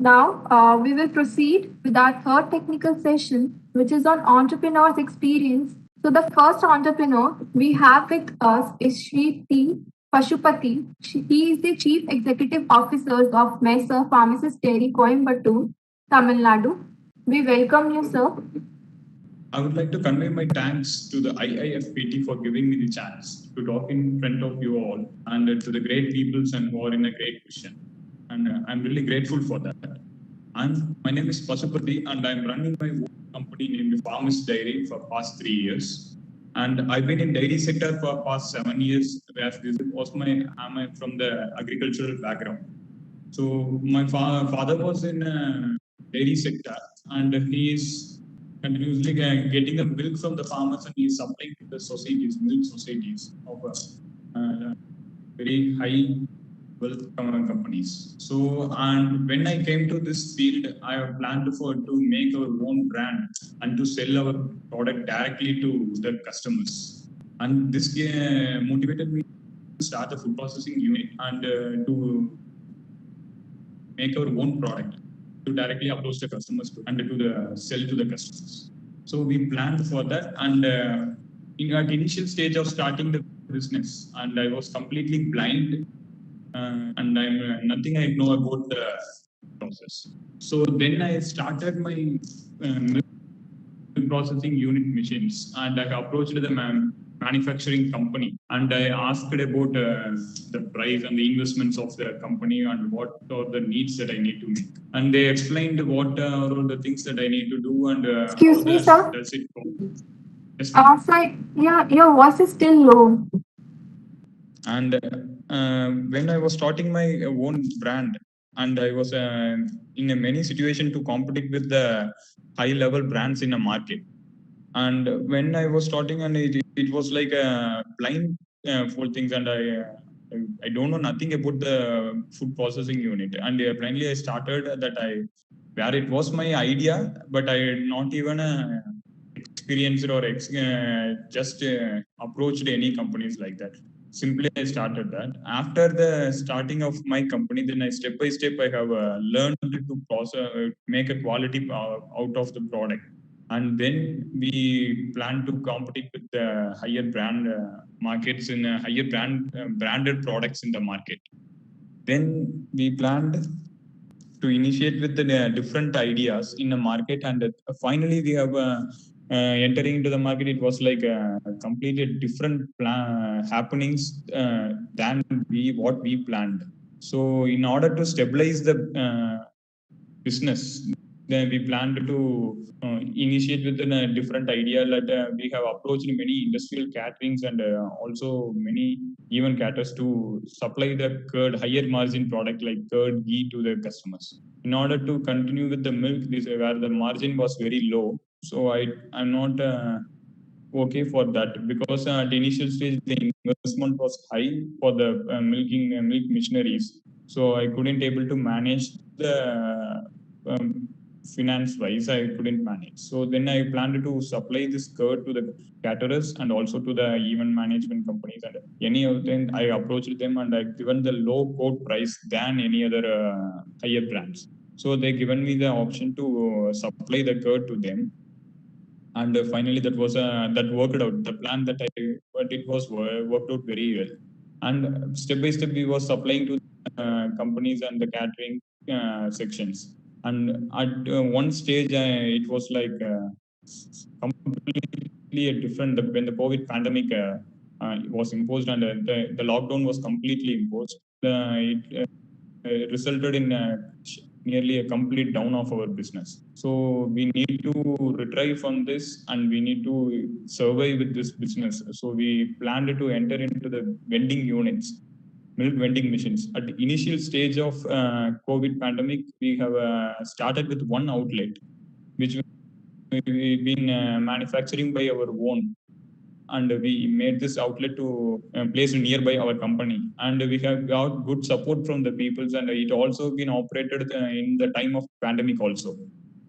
Now, we will proceed with our third technical session, which is on entrepreneur's experience. So, the first entrepreneur we have with us is Shri T. Pashupati. He is the Chief Executive Officer of Mesa Pharmacist Dairy Coimbatore, Tamil Nadu. We welcome you, sir. I would like to convey my thanks to the IIFPT for giving me the chance to talk in front of you all and to the great peoples and who are in a great position. And I'm really grateful for that. My name is Pasupati and I'm running my own company named Farmers Dairy for past 3 years. And I've been in dairy sector for past 7 years, whereas this was I'm from the agricultural background. So my father was in dairy sector and he is continuously getting the milk from the farmers and he is supplying to the societies, milk societies of very high wealth companies. So, and when I came to this field, I have planned to make our own brand and to sell our product directly to the customers. And this motivated me to start a food processing unit and to make our own product to directly approach the customers and to the sell to the customers. So we planned for that, and in at initial stage of starting the business, and I was completely blind, and I'm nothing I know about the process. So then I started my milk processing unit machines, and I approached the manufacturing company and I asked about the price and the investments of the company and what are the needs that I need to make. And they explained what are all the things that I need to do and Excuse how me, sir. does it go. Yes, ma'am. Sir, yeah, your voice is still low. And when I was starting my own brand, and I was in a many situation to compete with the high level brands in a market. And when I was starting, and it was like a blind full things, and I don't know nothing about the food processing unit. And blindly I started that where it was my idea, but I had not even experienced or just approached any companies like that. Simply I started that. After the starting of my company, then I step by step I have learned to process, make a quality out of the product, and then we plan to compete with the higher brand markets in higher branded products in the market. Then we planned to initiate with the different ideas in the market, and finally we have entering into the market. It was like completely different happenings than what we planned. So in order to stabilize the business, then we planned to initiate with a different idea that we have approached many industrial caterings and also many even caters to supply the curd higher margin product like curd ghee to the customers. In order to continue with the milk, this where the margin was very low, so I'm not okay for that, because at initial stage the investment was high for the milking milk machineries, so I couldn't able to manage the um, finance wise. I couldn't manage, so then I planned to supply this curd to the caterers and also to the event management companies, and any of them I approached them and I given the low quote price than any other higher brands. So they given me the option to supply the curd to them, and finally that was that worked out the plan that I but it was worked out very well. And step by step we was supplying to companies and the catering sections. And at one stage it was like completely a different when the COVID pandemic was imposed, and the lockdown was completely imposed. It resulted in nearly a complete down of our business. So we need to retrieve from this and we need to survive with this business. So we planned to enter into the vending units, milk vending machines. At the initial stage of COVID pandemic, we have started with one outlet, which we've been manufacturing by our own, and we made this outlet to place nearby our company, and we have got good support from the peoples, and it also been operated in the time of pandemic also,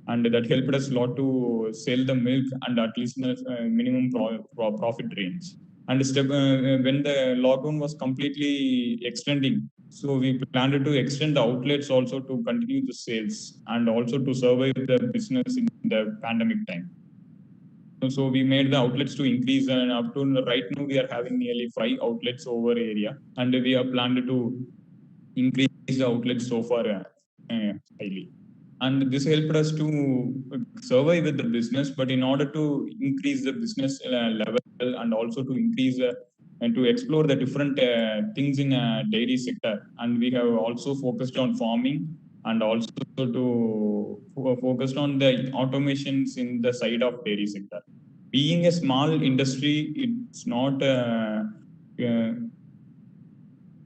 and that helped us a lot to sell the milk and at least minimum profit range. And when the lockdown was completely extending, so we planned to extend the outlets also to continue the sales and also to survive the business in the pandemic time. So we made the outlets to increase, and up to right now we are having nearly 5 outlets over area, and we are planned to increase the outlets so far highly. And this helped us to survive with the business, but in order to increase the business level and also to increase and to explore the different things in dairy sector, and we have also focused on farming and also to focused on the automations in the side of dairy sector. Being a small industry, it's not uh,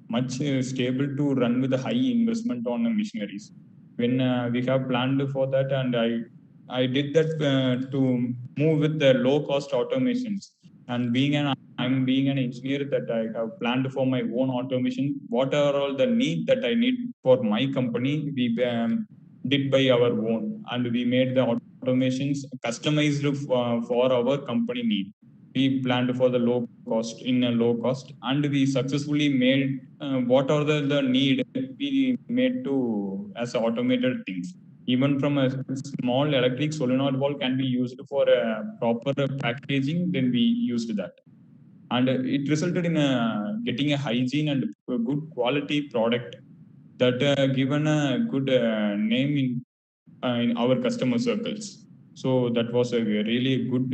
much stable to run with a high investment on machineries. When we have planned for that, and I did that to move with the low cost automations. And I'm being an engineer, that I have planned for my own automation. What are all the need that I need for my company? We did by our own, and we made the automations customized for our company need. We planned for the low cost in a low cost, and we successfully made what are the need we made to as automated things. Even from a small electric solenoid valve can be used for proper packaging, then we used that. And it resulted in getting a hygiene and a good quality product that given a good name in our customer circles. So that was a really good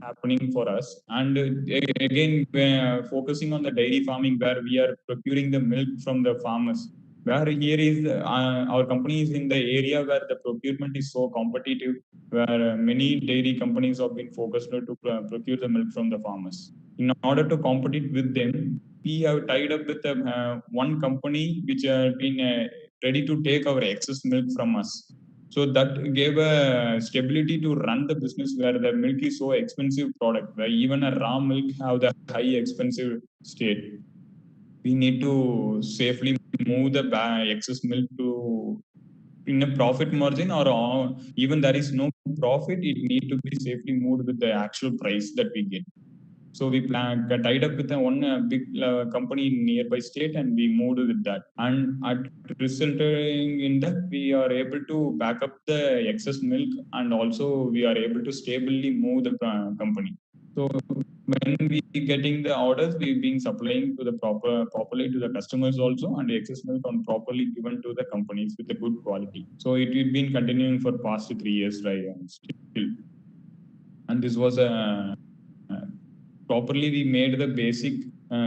happening for us. And again, focusing on the dairy farming, where we are procuring the milk from the farmers. Where here is our company is in the area where the procurement is so competitive, where many dairy companies have been focused to procure the milk from the farmers. In order to compete with them, we have tied up with one company which has been ready to take our excess milk from us. So that gave a stability to run the business, where the milk is so expensive product, where even a raw milk have the high expensive state. We need to safely move the excess milk to in a profit margin, or even there is no profit, it need to be safely moved with the actual price that we get. So we got tied up with one big company in nearby state, and we moved with that. And at resulting in that, we are able to back up the excess milk, and also we are able to stably move the company. So when we getting the orders, we being supplying to the properly to the customers also, and the excess milk on properly given to the companies with a good quality. So it been continuing for past 3 years, right? Still, and this was a properly we made the basic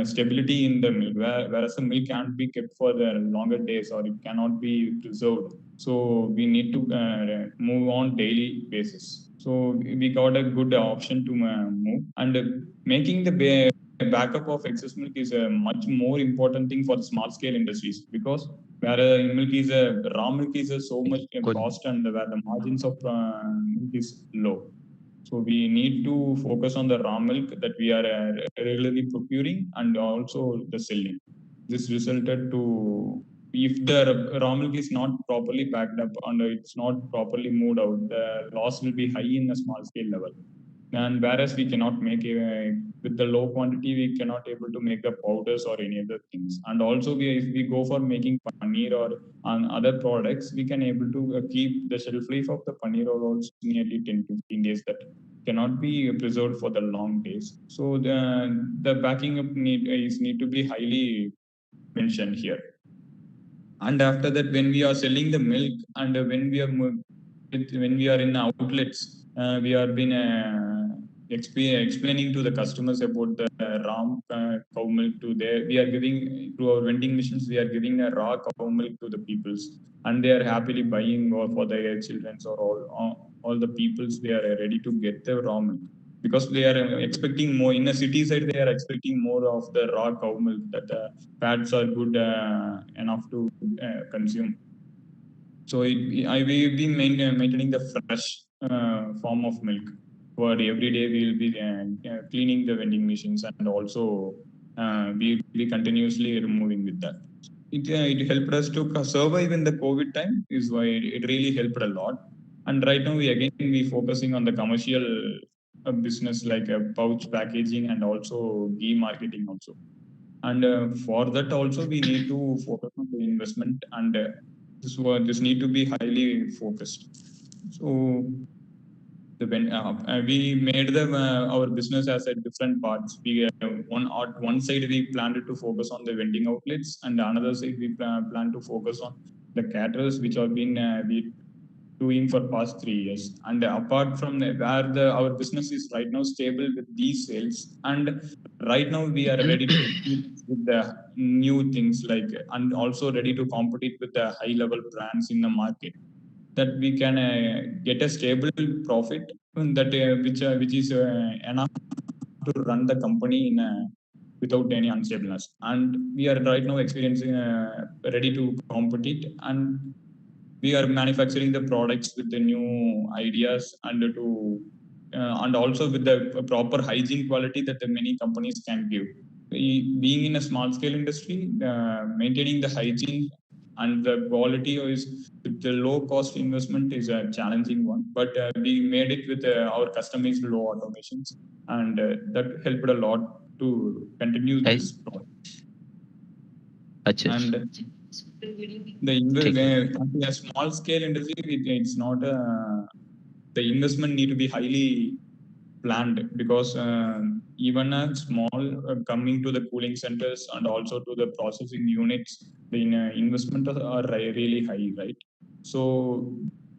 stability in the milk, whereas the milk can't be kept for the longer days, or it cannot be preserved. So we need to move on daily basis. So we got a good option to move, and making the backup of excess milk is a much more important thing for the small scale industries, because where milk is a raw milk is a so much cost, and where the margins of milk is low. So we need to focus on the raw milk that we are regularly procuring, and also the selling. This resulted to, if the raw milk is not properly packed up and it's not properly moved out, the loss will be high in a small scale level. And whereas we cannot make with the low quantity, we cannot able to make the powders or any other things. And also if we go for making paneer or on other products, we can able to keep the shelf life of the paneer or also nearly 10 to 15 days, that cannot be preserved for the long days. So the backing up need to be highly mentioned here. And after that, when we are selling the milk, and when we are in outlets, we are been explaining to the customers about the raw cow milk to their, we are giving through our vending machines, we are giving a raw cow milk to the peoples, and they are happily buying, or for their children, or all the peoples, they are ready to get the raw milk, because they are expecting more in a city side. They are expecting more of the raw cow milk, that fats are good enough to consume. So we've been maintaining the fresh form of milk. For every day, we'll be cleaning the vending machines, and also we'll be continuously removing with that. It helped us to survive in the COVID time. Is why it really helped a lot. And right now, we focusing on the commercial business like a pouch packaging and also ghee marketing also. And for that also we need to focus on the investment, and this need to be highly focused. So we made our business as a different parts. We one side we planned to focus on the vending outlets, and the another side we plan to focus on the caterers, which have been we doing for past 3 years. And apart from where our business is right now stable with these sales, and right now we are ready to compete with the new things like, and also ready to compete with the high level brands in the market, that we can get a stable profit, that which is enough to run the company in without any unstableness. And we are right now experiencing ready to compete, and we are manufacturing the products with the new ideas, and to and also with the proper hygiene quality that the many companies can give. Being in a small scale industry, maintaining the hygiene and the quality is with the low cost investment is a challenging one, but we made it with our customized low automations, and that helped a lot to continue this product. अच्छा, And ठीक है। a small scale industry, it's not the investment need to be highly planned, because even a small coming to the cooling centers and also to the processing units, the investment are really high, right? So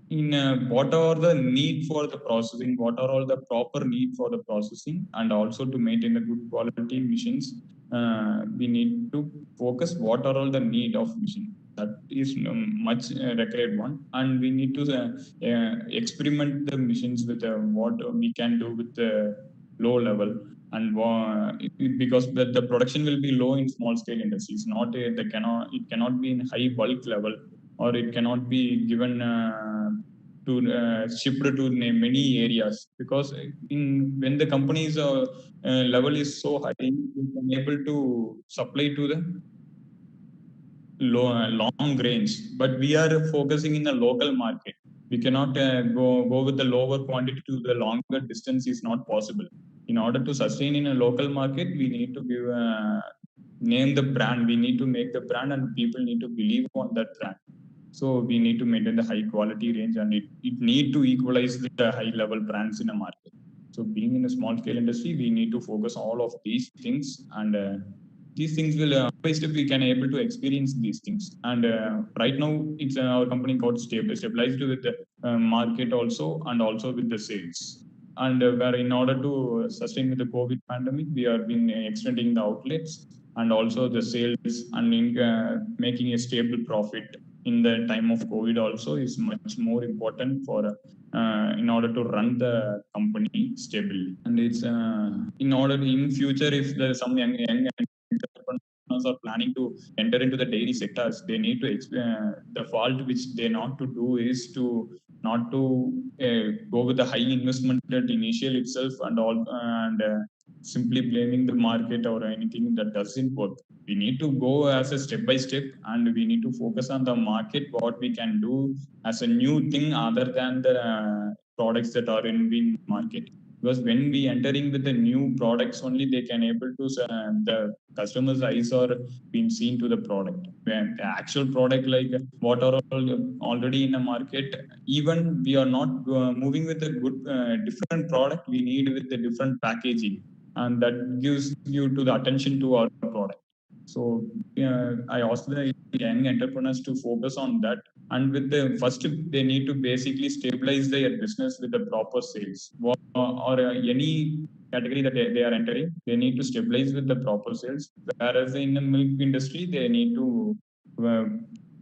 in what are the need for the processing, what are all the proper need for the processing, and also to maintain the good quality machines, we need to focus what are all the need of machine. That is much required one, and we need to experiment the machines with what we can do with the low level, and because the production will be low in small scale industries, not it cannot be in high bulk level, or it cannot be given to shipped to many areas, because when the company's level is so high, we can able to supply to the long range. But we are focusing in the local market. We cannot go with the lower quantity to the longer distance, is not possible. In order to sustain in a local market, we need to give name the brand. We need to make the brand, and people need to believe on that brand. So we need to maintain the high quality range, and it need to equalize with the high level brands in a market. So being in a small scale industry, we need to focus all of these things, and these things will by step we can able to experience these things. And right now it's our company got stabilized with the market also, and also with the sales. And where in order to sustain with the COVID pandemic, we have been extending the outlets and also the sales, and making a stable profit in the time of COVID also is much more important for in order to run the company stably. And it's in order in future, if there's some young entrepreneurs are planning to enter into the dairy sectors, they need to the fault which they not to do is to not to go with the high investment at initial itself, and all, and simply blaming the market or anything that doesn't work. We need to go as a step by step, and we need to focus on the market, what we can do as a new thing other than the products that are in market. Because when we entering with the new products only, they can able to the customers eyes are being seen to the product. When the actual product like what are already in the market, even we are not moving with a good different product, we need with the different packaging, and that gives you to the attention to our product. So I ask the young entrepreneurs to focus on that, and with the first they need to basically stabilize their business with the proper sales, or any category that they are entering, they need to stabilize with the proper sales. Whereas in the milk industry, they need to uh,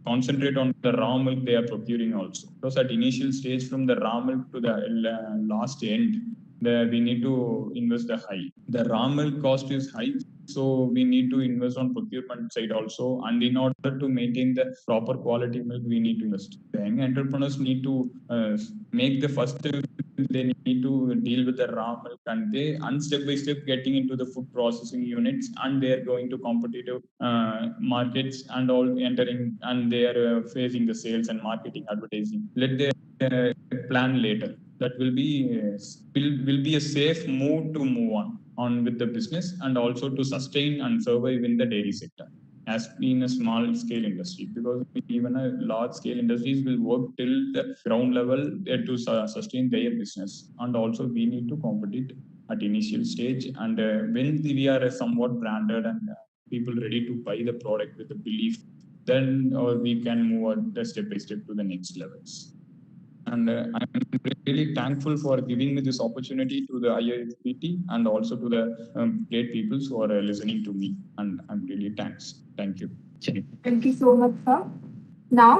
concentrate on the raw milk they are procuring also. Because at initial stage, from the raw milk to the last end, we need to invest the high. The raw milk cost is high, so we need to invest on procurement side also. And in order to maintain the proper quality milk, we need to invest. The young entrepreneurs need to make the first. They need to deal with the raw milk, and they, and step by step getting into the food processing units, and they are going to competitive markets and all entering, and they are facing the sales and marketing advertising. Let them plan later. that will be a safe move to move on with the business and also to sustain and survive in the dairy sector as in a small scale industry, because even a large scale industries will work till the ground level to sustain their business, and also we need to compete at initial stage, and when we are somewhat branded and people ready to buy the product with the belief, then we can move on step by step to the next levels. And I'm really thankful for giving me this opportunity to the IIFPT and also to the great people who are listening to me. And I'm really Thank you. Thank you so much, sir. Now,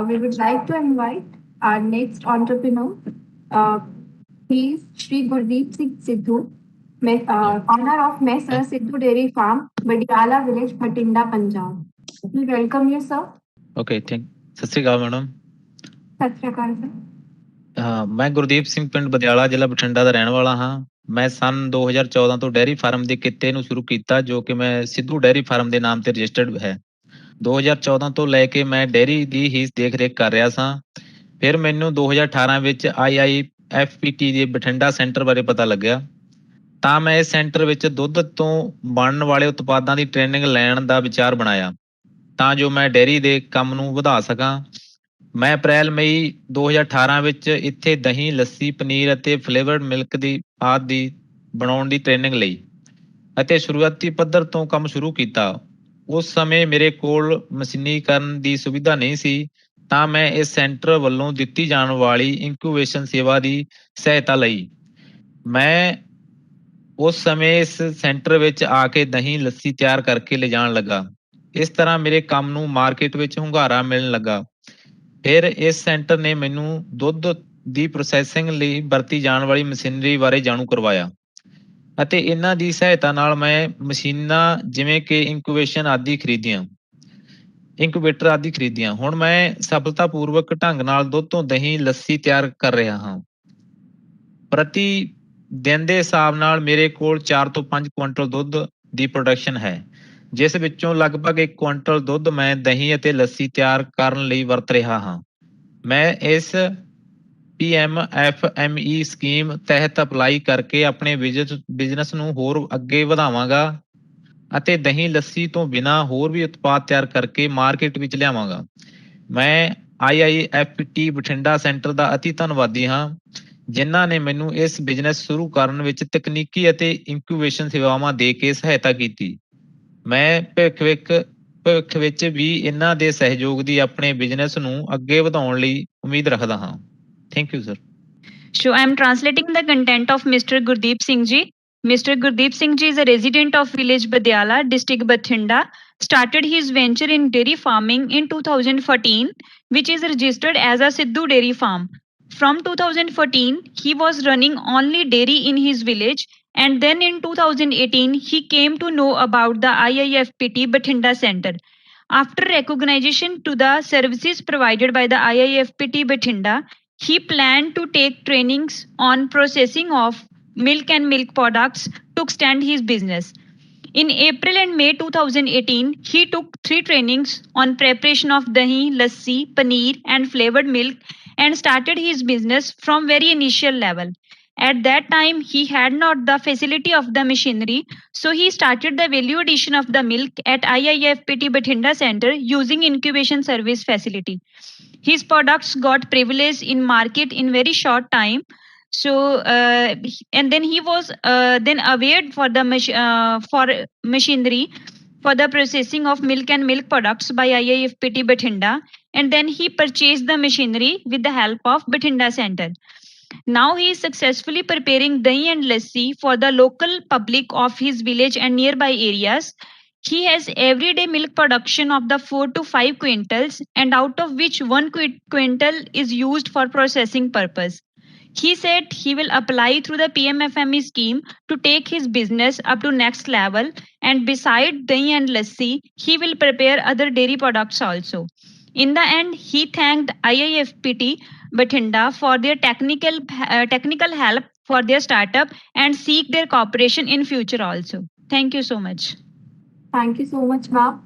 we would like to invite our next entrepreneur. He is Shri Gurdeep Singh Sidhu, owner of Messr Sidhu Dairy Farm, Badiala Village, Bhatinda, Punjab. We welcome you, sir. Okay, ਸਤਿ ਸ਼੍ਰੀ ਅਕਾਲ madam. ਸਤਿ ਸ਼੍ਰੀ ਅਕਾਲ sir. ਮੈਂ ਗੁਰਦੀਪ ਸਿੰਘ ਪਿੰਡ ਬਦਿਆਲਾ ਜ਼ਿਲ੍ਹਾ ਬਠਿੰਡਾ ਦਾ ਰਹਿਣ ਵਾਲਾ ਹਾਂ। ਮੈਂ ਸੰਨ 2014 ਤੋਂ ਡੈਰੀ ਫਾਰਮ ਦੇ ਕਿੱਤੇ ਨੂੰ ਸ਼ੁਰੂ ਕੀਤਾ, ਜੋ ਕਿ ਮੈਂ ਸਿੱਧੂ ਡੈਰੀ ਫਾਰਮ ਦੇ ਨਾਮ ਤੇ ਰਜਿਸਟਰਡ ਹੈ। 2014 ਤੋਂ ਲੈ ਕੇ ਮੈਂ ਡੈਰੀ ਦੀ ਹੀ ਦੇਖ ਰੇਖ ਕਰ ਰਿਹਾ ਸਾਂ। ਫਿਰ ਮੈਨੂੰ 2018 ਵਿੱਚ IIFPT ਦੇ ਬਠਿੰਡਾ ਸੈਂਟਰ ਬਾਰੇ ਪਤਾ ਲੱਗਿਆ, ਤਾਂ ਮੈਂ ਇਸ ਸੈਂਟਰ ਵਿੱਚ ਦੁੱਧ ਤੋਂ ਬਣਨ ਵਾਲੇ ਉਤਪਾਦਾਂ ਦੀ ਟ੍ਰੇਨਿੰਗ ਲੈਣ ਦਾ ਵਿਚਾਰ ਬਣਾਇਆ, ਤਾਂ ਜੋ ਮੈਂ ਡੈਰੀ ਦੇ ਕੰਮ ਨੂੰ ਵਧਾ ਸਕਾਂ। ਮੈਂ ਅਪ੍ਰੈਲ-ਮਈ 2018 ਵਿੱਚ ਇੱਥੇ ਦਹੀਂ, ਲੱਸੀ, ਪਨੀਰ ਅਤੇ ਫਲੇਵਰਡ ਮਿਲਕ ਦੀ ਆਦਿ ਬਣਾਉਣ ਦੀ ਟ੍ਰੇਨਿੰਗ ਲਈ ਅਤੇ ਸ਼ੁਰੂਆਤੀ ਪੱਧਰ ਤੋਂ ਕੰਮ ਸ਼ੁਰੂ ਕੀਤਾ। ਉਸ ਸਮੇਂ ਮੇਰੇ ਕੋਲ ਮਸ਼ੀਨੀਕਰਨ ਦੀ ਸੁਵਿਧਾ ਨਹੀਂ ਸੀ, ਤਾਂ ਮੈਂ ਇਸ ਸੈਂਟਰ ਵੱਲੋਂ ਦਿੱਤੀ ਜਾਣ ਵਾਲੀ ਇਨਕੂਬੇਸ਼ਨ ਸੇਵਾ ਦੀ ਸਹਾਇਤਾ ਲਈ। ਮੈਂ ਉਸ ਸਮੇਂ ਇਸ ਸੈਂਟਰ ਵਿੱਚ ਆ ਕੇ ਦਹੀਂ, ਲੱਸੀ ਤਿਆਰ ਕਰਕੇ ਲਿਜਾਣ ਲੱਗਾ। ਇਸ ਤਰ੍ਹਾਂ ਮੇਰੇ ਕੰਮ ਨੂੰ ਮਾਰਕੀਟ ਵਿੱਚ ਹੁੰਗਾਰਾ ਮਿਲਣ ਲੱਗਾ। ਫਿਰ ਇਸ ਸੈਂਟਰ ਨੇ ਮੈਨੂੰ ਦੁੱਧ ਦੀ ਪ੍ਰੋਸੈਸਿੰਗ ਲਈ ਵਰਤੀ ਜਾਣ ਵਾਲੀ ਮਸ਼ੀਨਰੀ ਬਾਰੇ ਜਾਣੂ ਕਰਵਾਇਆ ਅਤੇ ਇਹਨਾਂ ਦੀ ਸਹਾਇਤਾ ਨਾਲ ਮੈਂ ਮਸ਼ੀਨਾਂ ਜਿਵੇਂ ਕਿ ਇਨਕੂਬੇਟਰ ਆਦਿ ਖਰੀਦੀਆਂ। ਹੁਣ ਮੈਂ ਸਫਲਤਾਪੂਰਵਕ ਢੰਗ ਨਾਲ ਦੁੱਧ ਤੋਂ ਦਹੀਂ, ਲੱਸੀ ਤਿਆਰ ਕਰ ਰਿਹਾ ਹਾਂ। ਪ੍ਰਤੀ ਦਿਨ ਦੇ ਹਿਸਾਬ ਨਾਲ ਮੇਰੇ ਕੋਲ 4 ਤੋਂ 5 ਕੁਇੰਟਲ ਦੁੱਧ ਦੀ ਪ੍ਰੋਡਕਸ਼ਨ ਹੈ, ਜਿਸ ਵਿੱਚੋਂ ਲਗਭਗ 1 ਕੁਇੰਟਲ ਦੁੱਧ ਮੈਂ ਦਹੀਂ ਅਤੇ ਲੱਸੀ ਤਿਆਰ ਕਰਨ ਲਈ ਵਰਤ ਰਿਹਾ ਹਾਂ। ਮੈਂ ਇਸ PMFME ਸਕੀਮ ਤਹਿਤ ਅਪਲਾਈ ਕਰਕੇ ਆਪਣੇ ਬਿਜ਼ਨਸ ਨੂੰ ਹੋਰ ਅੱਗੇ ਵਧਾਵਾਂਗਾ ਅਤੇ ਦਹੀਂ, ਲੱਸੀ ਤੋਂ ਬਿਨਾਂ ਹੋਰ ਵੀ ਉਤਪਾਦ ਤਿਆਰ ਕਰਕੇ ਮਾਰਕੀਟ ਵਿੱਚ ਲਿਆਵਾਂਗਾ। ਮੈਂ IIFPT ਬਠਿੰਡਾ ਸੈਂਟਰ ਦਾ ਅਤੀ ਧੰਨਵਾਦੀ ਹਾਂ, ਜਿਨ੍ਹਾਂ ਨੇ ਮੈਨੂੰ ਇਸ ਬਿਜ਼ਨਸ ਸ਼ੁਰੂ ਕਰਨ ਵਿੱਚ ਤਕਨੀਕੀ ਅਤੇ ਇਨਕੂਬੇਸ਼ਨ ਸੇਵਾਵਾਂ ਦੇ ਕੇ ਸਹਾਇਤਾ ਕੀਤੀ। ਮੈਂ ਭਵਿੱਖ ਵਿੱਚ ਵੀ ਇਹਨਾਂ ਦੇ ਸਹਿਯੋਗ ਦੀ ਆਪਣੇ ਬਿਜ਼ਨਸ ਨੂੰ ਅੱਗੇ ਵਧਾਉਣ ਲਈ ਉਮੀਦ ਰੱਖਦਾ ਹਾਂ। Thank you sir. So I am translating the content of Mr. Gurdeep Singh Ji. Mr. Gurdeep Singh Ji is a resident of village Badiala, district Bathinda. Started his venture in dairy farming in 2014, which is registered as a Sidhu Dairy Farm. From 2014, he was running only dairy in his village, and then in 2018, he came to know about the IIFPT Bathinda Center. After recognition to the services provided by the IIFPT Bathinda, he planned to take trainings on processing of milk and milk products to extend his business. In April and May 2018, he took 3 trainings on preparation of dahi, lassi, paneer and flavored milk and started his business from very initial level. At that time, he had not the facility of the machinery, so he started the value addition of the milk at IIFPT Bathinda Center using incubation service facility. His products got privileged in market in very short time. So and then he was then awarded for the machinery for the processing of milk and milk products by IIFPT Bathinda, and then he purchased the machinery with the help of Bathinda Center. Now he is successfully preparing dahi and lassi for the local public of his village and nearby areas. He has everyday milk production of the 4 to 5 quintals, and out of which 1 quintal is used for processing purpose. He said he will apply through the PMFME scheme to take his business up to next level, and beside dahi and lassi, he will prepare other dairy products also. In the end, he thanked IIFPT Bathinda for their technical help for their startup and seek their cooperation in future also. Thank you so much. Thank you so much, ma'am.